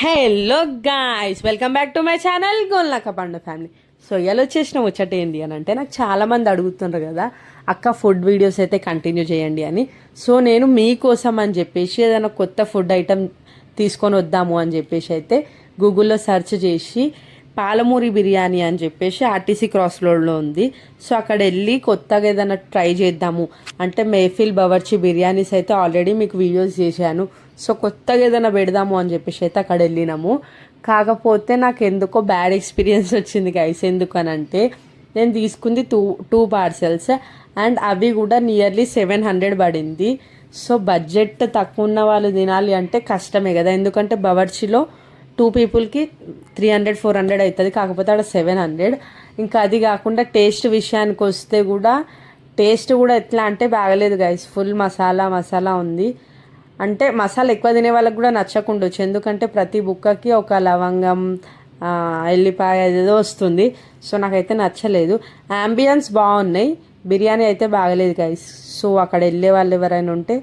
Hello guys, welcome back to my channel Golnaka పండు family. So ఇలా వచ్చేసిన ముచ్చట ఏంటి అని అంటే, నాకు చాలామంది అడుగుతున్నారు కదా అక్క ఫుడ్ వీడియోస్ అయితే కంటిన్యూ చేయండి అని. సో నేను మీకోసం అని చెప్పేసి ఏదైనా కొత్త ఫుడ్ ఐటెం తీసుకొని వద్దాము అని చెప్పేసి అయితే గూగుల్లో సెర్చ్ చేసి పాలమూరి బిర్యానీ అని చెప్పేసి ఆర్టీసీ క్రాస్ రోడ్లో ఉంది. సో అక్కడ వెళ్ళి కొత్తగా ఏదైనా ట్రై చేద్దాము అంటే మేఫిల్ బవర్చి బిర్యానీస్ అయితే ఆల్రెడీ మీకు వీడియోస్ చేశాను. సో కొత్తగా ఏదైనా పెడదాము అని చెప్పేసి అయితే అక్కడ వెళ్ళినాము. కాకపోతే నాకు ఎందుకో బ్యాడ్ ఎక్స్పీరియన్స్ వచ్చింది గైస్. ఎందుకనంటే నేను తీసుకుంది టూ పార్సెల్స్ అండ్ అవి కూడా నియర్లీ 700 పడింది. సో బడ్జెట్ తక్కువ ఉన్న వాళ్ళు తినాలి అంటే కష్టమే కదా, ఎందుకంటే బవర్చిలో 2 పీపుల్కి 300-400 అవుతుంది, కాకపోతే అక్కడ 700. ఇంకా అది కాకుండా టేస్ట్ విషయానికి వస్తే కూడా టేస్ట్ కూడా ఎట్లా అంటే బాగలేదు గైస్. ఫుల్ మసాలా ఉంది. అంటే మసాలా ఎక్కువ తినే వాళ్ళకి కూడా నచ్చకుండొచ్చు, ఎందుకంటే ప్రతి బుక్కకి ఒక లవంగం ఎల్లిపాయ ఏదో వస్తుంది. సో నాకైతే నచ్చలేదు. యాంబియన్స్ బాగున్నాయి, బిర్యానీ అయితే బాగలేదు గైస్. సో అక్కడ వెళ్ళే వాళ్ళు ఎవరైనా ఉంటే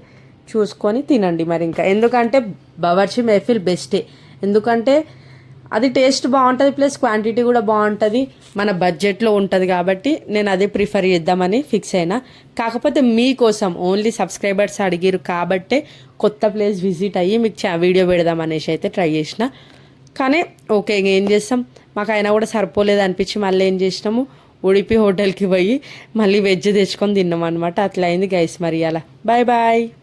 చూసుకొని తినండి మరి. ఇంకా ఎందుకంటే బవర్చి మెహఫిల్ బెస్టే, ఎందుకంటే అది టేస్ట్ బాగుంటుంది, ప్లస్ క్వాంటిటీ కూడా బాగుంటుంది, మన బడ్జెట్లో ఉంటుంది. కాబట్టి నేను అదే ప్రిఫర్ చేద్దామని ఫిక్స్ అయినా. కాకపోతే మీకోసం ఓన్లీ సబ్స్క్రైబర్స్ అడిగిరు కాబట్టే కొత్త ప్లేస్ విజిట్ అయ్యి మీకు వీడియో పెడదామనేసి అయితే ట్రై చేసిన. కానీ ఓకే, ఏం చేస్తాం, మాకు అయినా కూడా సరిపోలేదు అనిపించి మళ్ళీ ఏం చేసినాము, ఉడిపి హోటల్కి పోయి మళ్ళీ వెజ్ తెచ్చుకొని తిన్నాం అనమాట. అట్లా అయింది గైస్. మరి అలా బాయ్ బాయ్.